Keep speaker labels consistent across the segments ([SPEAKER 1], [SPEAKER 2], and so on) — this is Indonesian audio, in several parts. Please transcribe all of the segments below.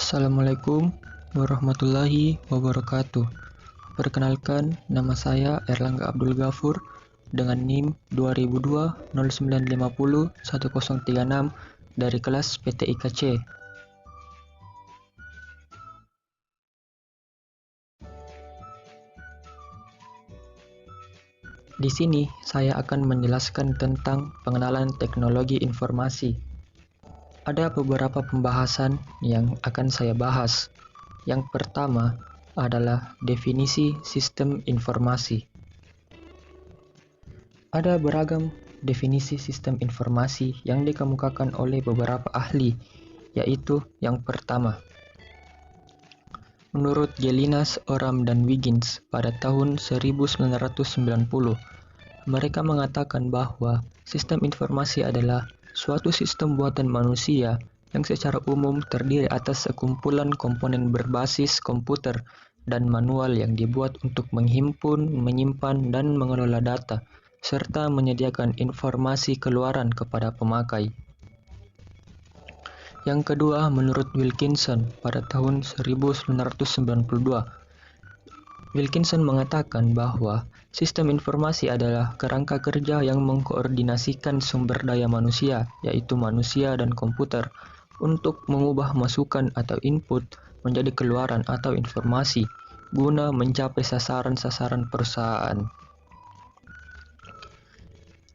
[SPEAKER 1] Assalamualaikum warahmatullahi wabarakatuh. Perkenalkan, nama saya Erlangga Abdul Ghafur dengan NIM 2002-0950-1036 dari kelas PTIKC. Di sini saya akan menjelaskan tentang pengenalan teknologi informasi. Ada beberapa pembahasan yang akan saya bahas. Yang pertama adalah definisi sistem informasi. Ada beragam definisi sistem informasi yang dikemukakan oleh beberapa ahli, yaitu yang pertama. Menurut Gelinas, Oram, dan Wiggins pada tahun 1990, mereka mengatakan bahwa sistem informasi adalah suatu sistem buatan manusia yang secara umum terdiri atas sekumpulan komponen berbasis komputer dan manual yang dibuat untuk menghimpun, menyimpan, dan mengelola data, serta menyediakan informasi keluaran kepada pemakai. Yang kedua, menurut Wilkinson pada tahun 1992, Wilkinson mengatakan bahwa sistem informasi adalah kerangka kerja yang mengkoordinasikan sumber daya manusia, yaitu manusia dan komputer, untuk mengubah masukan atau input menjadi keluaran atau informasi, guna mencapai sasaran-sasaran perusahaan.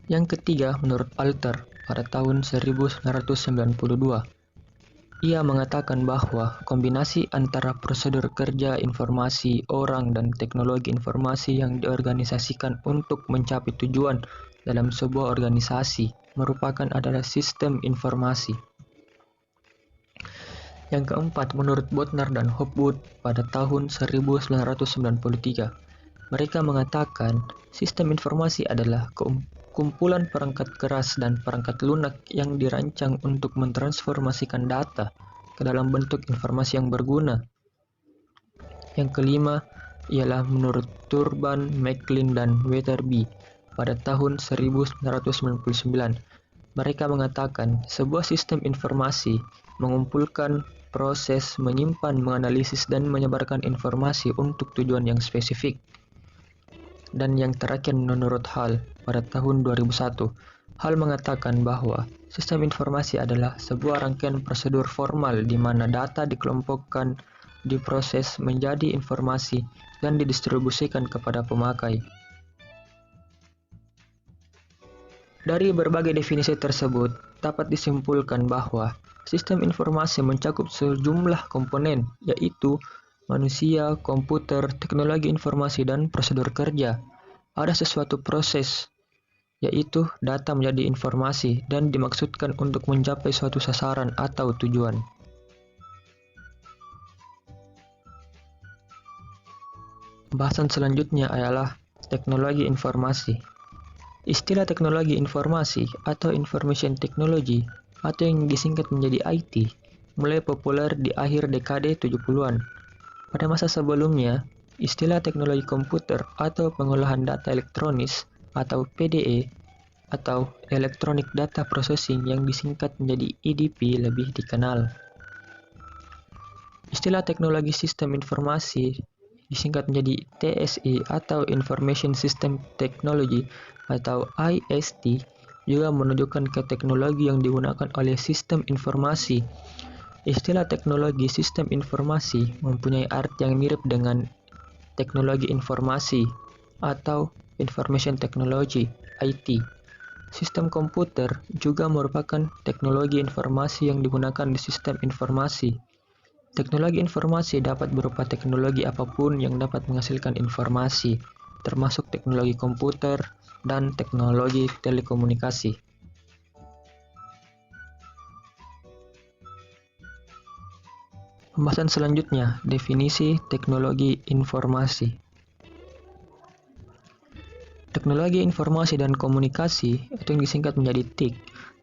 [SPEAKER 1] Yang ketiga, menurut Alter pada tahun 1992, ia mengatakan bahwa kombinasi antara prosedur kerja informasi, orang, dan teknologi informasi yang diorganisasikan untuk mencapai tujuan dalam sebuah organisasi merupakan adalah sistem informasi. Yang keempat, menurut Bodnar dan Hopwood pada tahun 1993, mereka mengatakan sistem informasi adalah kumpulan perangkat keras dan perangkat lunak yang dirancang untuk mentransformasikan data ke dalam bentuk informasi yang berguna. Yang kelima ialah menurut Turban, McLean, dan Weatherby pada tahun 1999. Mereka mengatakan sebuah sistem informasi mengumpulkan, proses, menyimpan, menganalisis, dan menyebarkan informasi untuk tujuan yang spesifik. Dan yang terakhir menurut Hall pada tahun 2001, Hall mengatakan bahwa sistem informasi adalah sebuah rangkaian prosedur formal di mana data dikelompokkan, diproses menjadi informasi, dan didistribusikan kepada pemakai. Dari berbagai definisi tersebut, dapat disimpulkan bahwa sistem informasi mencakup sejumlah komponen, yaitu manusia, komputer, teknologi informasi, dan prosedur kerja. Ada sesuatu proses, yaitu data menjadi informasi dan dimaksudkan untuk mencapai suatu sasaran atau tujuan. Bahasan selanjutnya adalah teknologi informasi. Istilah teknologi informasi atau information technology atau yang disingkat menjadi IT mulai populer di akhir dekade 70-an. Pada masa sebelumnya, istilah teknologi komputer atau pengolahan data elektronis atau PDE atau Electronic Data Processing yang disingkat menjadi EDP lebih dikenal. Istilah teknologi sistem informasi disingkat menjadi TSI atau Information System Technology atau IST juga menunjukkan ke teknologi yang digunakan oleh sistem informasi. Istilah teknologi sistem informasi mempunyai arti yang mirip dengan teknologi informasi atau Information Technology (IT). Sistem komputer juga merupakan teknologi informasi yang digunakan di sistem informasi. Teknologi informasi dapat berupa teknologi apapun yang dapat menghasilkan informasi, termasuk teknologi komputer dan teknologi telekomunikasi. Pembahasan selanjutnya, definisi teknologi informasi. Teknologi informasi dan komunikasi, atau yang disingkat menjadi TIK,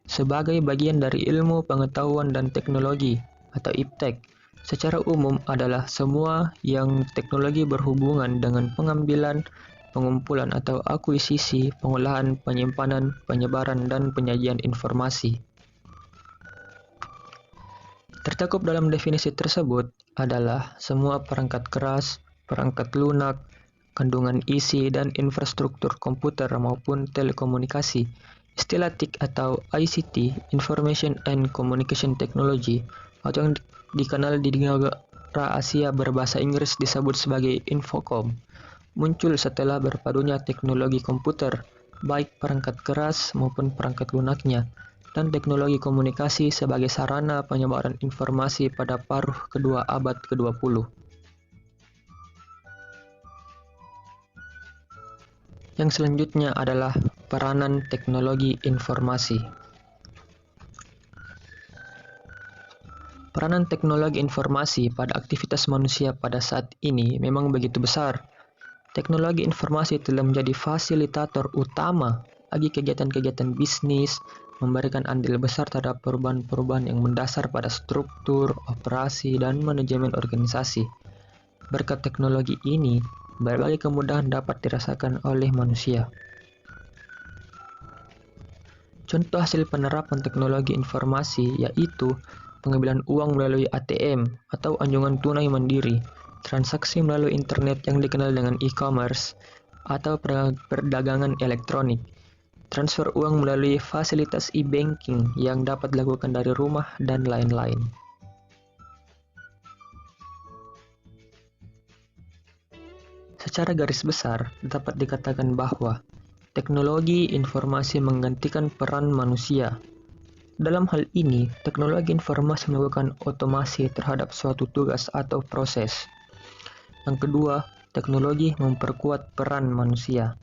[SPEAKER 1] sebagai bagian dari ilmu pengetahuan dan teknologi, atau IPTEK, secara umum adalah semua yang teknologi berhubungan dengan pengambilan, pengumpulan atau akuisisi, pengolahan, penyimpanan, penyebaran, dan penyajian informasi. Tercakup dalam definisi tersebut adalah semua perangkat keras, perangkat lunak, kandungan isi, dan infrastruktur komputer maupun telekomunikasi. Istilah TIC atau ICT, Information and Communication Technology, atau yang dikenal di negara Asia berbahasa Inggris disebut sebagai Infocom, muncul setelah berpadunya teknologi komputer, baik perangkat keras maupun perangkat lunaknya, dan teknologi komunikasi sebagai sarana penyebaran informasi pada paruh kedua abad ke-20. Yang selanjutnya adalah peranan teknologi informasi. Peranan teknologi informasi pada aktivitas manusia pada saat ini memang begitu besar. Teknologi informasi telah menjadi fasilitator utama bagi kegiatan-kegiatan bisnis, memberikan andil besar terhadap perubahan-perubahan yang mendasar pada struktur, operasi, dan manajemen organisasi. Berkat teknologi ini, berbagai kemudahan dapat dirasakan oleh manusia. Contoh hasil penerapan teknologi informasi yaitu pengambilan uang melalui ATM atau anjungan tunai mandiri, transaksi melalui internet yang dikenal dengan e-commerce, atau perdagangan elektronik, transfer uang melalui fasilitas e-banking yang dapat dilakukan dari rumah, dan lain-lain. Secara garis besar, dapat dikatakan bahwa teknologi informasi menggantikan peran manusia. Dalam hal ini, teknologi informasi melakukan otomasi terhadap suatu tugas atau proses. Yang kedua, teknologi memperkuat peran manusia.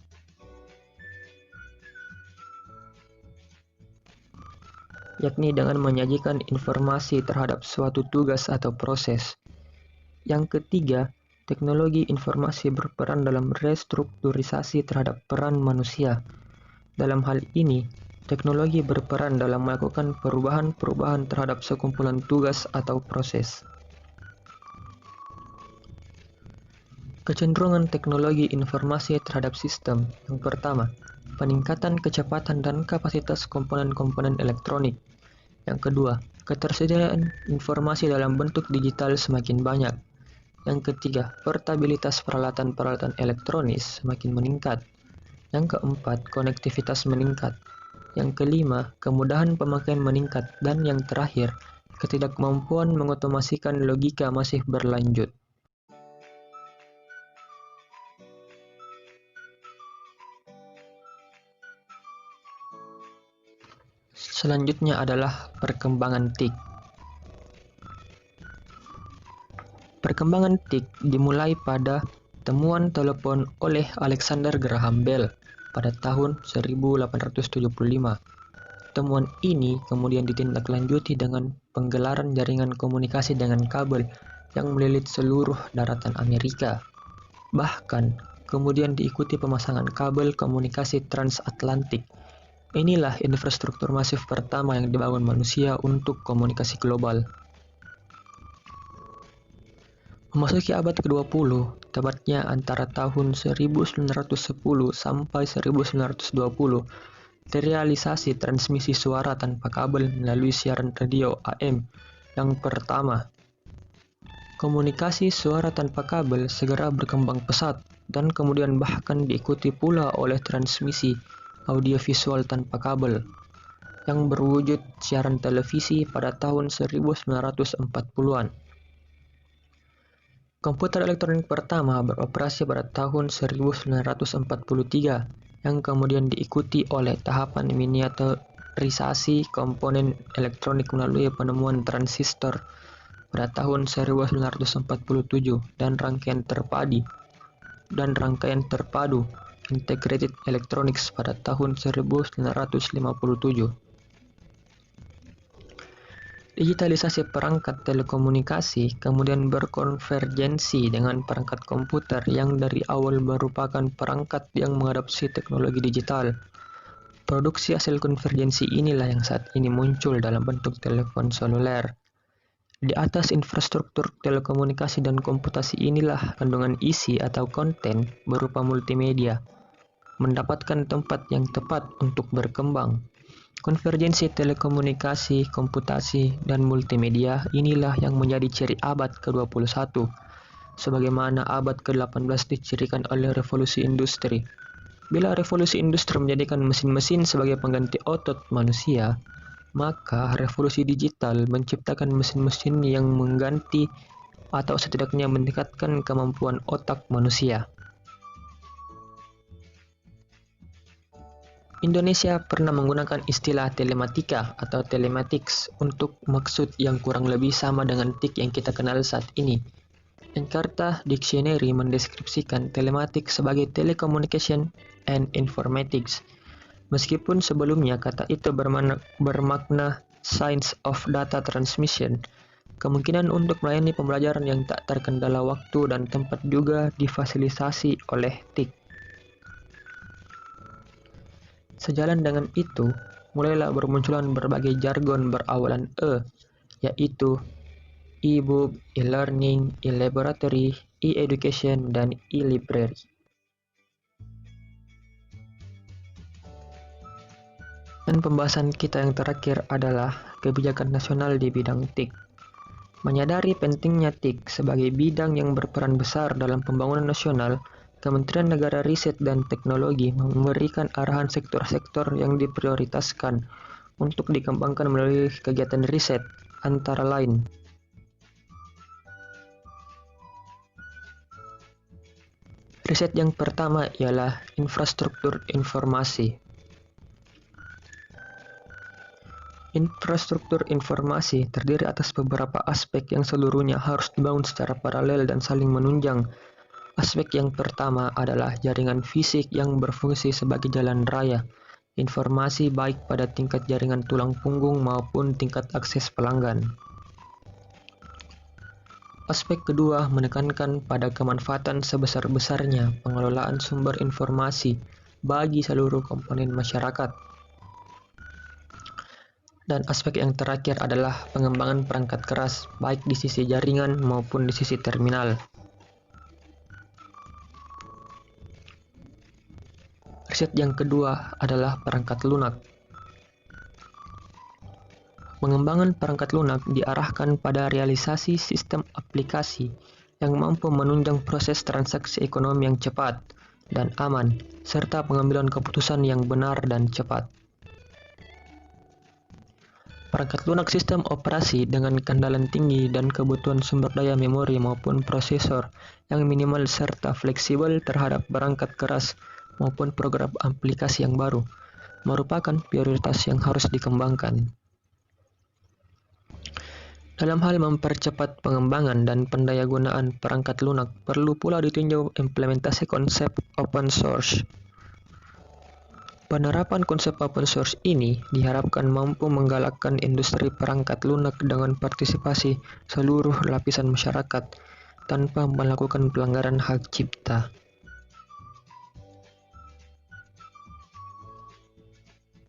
[SPEAKER 1] Yakni dengan menyajikan informasi terhadap suatu tugas atau proses. Yang ketiga, teknologi informasi berperan dalam restrukturisasi terhadap peran manusia. Dalam hal ini, teknologi berperan dalam melakukan perubahan-perubahan terhadap sekumpulan tugas atau proses. Kecenderungan teknologi informasi terhadap sistem. Yang pertama, peningkatan kecepatan dan kapasitas komponen-komponen elektronik. Yang kedua, ketersediaan informasi dalam bentuk digital semakin banyak. Yang ketiga, portabilitas peralatan-peralatan elektronis semakin meningkat. Yang keempat, konektivitas meningkat. Yang kelima, kemudahan pemakaian meningkat. Dan yang terakhir, ketidakmampuan mengotomasikan logika masih berlanjut. Selanjutnya adalah perkembangan TIC. Perkembangan TIC dimulai pada temuan telepon oleh Alexander Graham Bell pada tahun 1875. Temuan ini kemudian ditindaklanjuti dengan penggelaran jaringan komunikasi dengan kabel yang melilit seluruh daratan Amerika. Bahkan, kemudian diikuti pemasangan kabel komunikasi transatlantik. Inilah infrastruktur masif pertama yang dibangun manusia untuk komunikasi global. Memasuki abad ke-20, tepatnya antara tahun 1910 sampai 1920, terrealisasi transmisi suara tanpa kabel melalui siaran radio AM yang pertama. Komunikasi suara tanpa kabel segera berkembang pesat dan kemudian bahkan diikuti pula oleh transmisi audiovisual tanpa kabel yang berwujud siaran televisi pada tahun 1940-an. Komputer elektronik pertama beroperasi pada tahun 1943 yang kemudian diikuti oleh tahapan miniaturisasi komponen elektronik melalui penemuan transistor pada tahun 1947 dan rangkaian terpadu Integrated Electronics pada tahun 1957. Digitalisasi perangkat telekomunikasi kemudian berkonvergensi dengan perangkat komputer yang dari awal merupakan perangkat yang mengadopsi teknologi digital. Produksi hasil konvergensi inilah yang saat ini muncul dalam bentuk telepon seluler. Di atas infrastruktur telekomunikasi dan komputasi inilah kandungan isi atau konten berupa multimedia mendapatkan tempat yang tepat untuk berkembang. Konvergensi telekomunikasi, komputasi, dan multimedia inilah yang menjadi ciri abad ke-21, sebagaimana abad ke-18 dicirikan oleh revolusi industri. Bila revolusi industri menjadikan mesin-mesin sebagai pengganti otot manusia, maka revolusi digital menciptakan mesin-mesin yang mengganti atau setidaknya meningkatkan kemampuan otak manusia. Indonesia pernah menggunakan istilah telematika atau telematics untuk maksud yang kurang lebih sama dengan TIC yang kita kenal saat ini. Encarta Dictionary mendeskripsikan telematik sebagai telecommunication and informatics. Meskipun sebelumnya kata itu bermakna science of data transmission, kemungkinan untuk melayani pembelajaran yang tak terkendala waktu dan tempat juga difasilitasi oleh TIC. Sejalan dengan itu, mulailah bermunculan berbagai jargon berawalan E, yaitu e-book, e-learning, e-laboratory, e-education, dan e-library. Dan pembahasan kita yang terakhir adalah kebijakan nasional di bidang TIC. Menyadari pentingnya TIC sebagai bidang yang berperan besar dalam pembangunan nasional, Kementerian Negara Riset dan Teknologi memberikan arahan sektor-sektor yang diprioritaskan untuk dikembangkan melalui kegiatan riset, antara lain riset yang pertama ialah infrastruktur informasi. Infrastruktur informasi terdiri atas beberapa aspek yang seluruhnya harus dibangun secara paralel dan saling menunjang. Aspek yang pertama adalah jaringan fisik yang berfungsi sebagai jalan raya informasi baik pada tingkat jaringan tulang punggung maupun tingkat akses pelanggan. Aspek kedua menekankan pada kemanfaatan sebesar-besarnya pengelolaan sumber informasi bagi seluruh komponen masyarakat. Dan aspek yang terakhir adalah pengembangan perangkat keras baik di sisi jaringan maupun di sisi terminal. Riset yang kedua adalah perangkat lunak. Pengembangan perangkat lunak diarahkan pada realisasi sistem aplikasi yang mampu menunjang proses transaksi ekonomi yang cepat dan aman, serta pengambilan keputusan yang benar dan cepat. Perangkat lunak sistem operasi dengan keandalan tinggi dan kebutuhan sumber daya memori maupun prosesor yang minimal serta fleksibel terhadap perangkat keras maupun program aplikasi yang baru, merupakan prioritas yang harus dikembangkan. Dalam hal mempercepat pengembangan dan pendayagunaan perangkat lunak, perlu pula ditinjau implementasi konsep open source. Penerapan konsep open source ini diharapkan mampu menggalakkan industri perangkat lunak dengan partisipasi seluruh lapisan masyarakat tanpa melakukan pelanggaran hak cipta.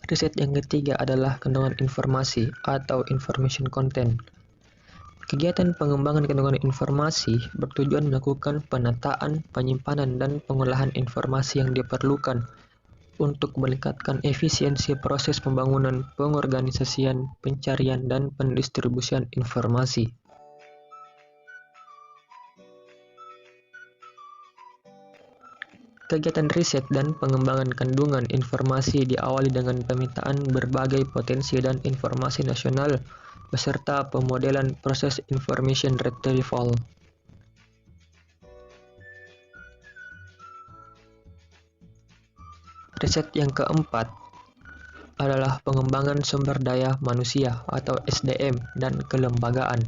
[SPEAKER 1] Riset yang ketiga adalah kandungan informasi atau information content. Kegiatan pengembangan kandungan informasi bertujuan melakukan penataan, penyimpanan, dan pengolahan informasi yang diperlukan untuk meningkatkan efisiensi proses pembangunan, pengorganisasian, pencarian, dan pendistribusian informasi. Kegiatan riset dan pengembangan kandungan informasi diawali dengan pemetaan berbagai potensi dan informasi nasional beserta pemodelan proses information retrieval. Riset yang keempat adalah pengembangan sumber daya manusia atau SDM dan kelembagaan.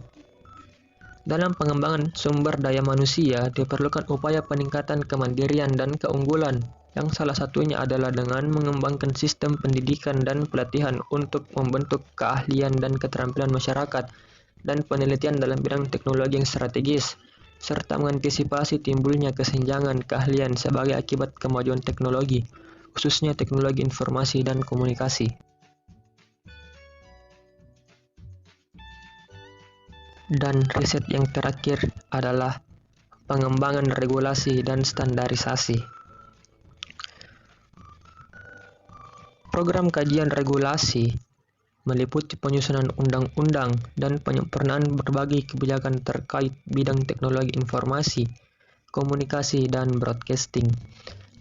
[SPEAKER 1] Dalam pengembangan sumber daya manusia diperlukan upaya peningkatan kemandirian dan keunggulan, yang salah satunya adalah dengan mengembangkan sistem pendidikan dan pelatihan untuk membentuk keahlian dan keterampilan masyarakat dan penelitian dalam bidang teknologi yang strategis, serta mengantisipasi timbulnya kesenjangan keahlian sebagai akibat kemajuan teknologi, khususnya teknologi informasi dan komunikasi. Dan riset yang terakhir adalah pengembangan regulasi dan standarisasi. program kajian regulasi meliputi penyusunan undang-undang dan penyempurnaan berbagai kebijakan terkait bidang teknologi informasi, komunikasi, dan broadcasting.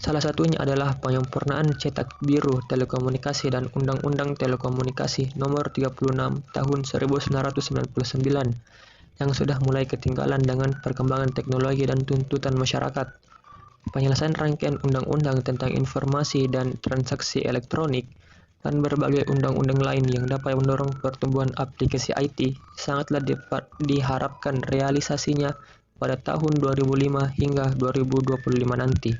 [SPEAKER 1] Salah satunya adalah penyempurnaan cetak biru telekomunikasi dan Undang-Undang Telekomunikasi Nomor 36 Tahun 1999 yang sudah mulai ketinggalan dengan perkembangan teknologi dan tuntutan masyarakat. Penyelesaian rangkaian undang-undang tentang informasi dan transaksi elektronik dan berbagai undang-undang lain yang dapat mendorong pertumbuhan aplikasi IT sangatlah diharapkan realisasinya pada tahun 2005 hingga 2025 nanti.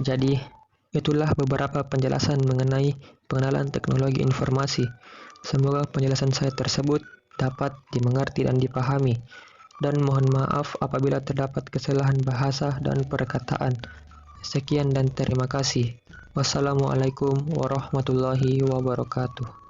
[SPEAKER 1] Jadi, itulah beberapa penjelasan mengenai pengenalan teknologi informasi. Semoga penjelasan saya tersebut dapat dimengerti dan dipahami. Dan mohon maaf apabila terdapat kesalahan bahasa dan perkataan. Sekian dan terima kasih. Wassalamualaikum warahmatullahi wabarakatuh.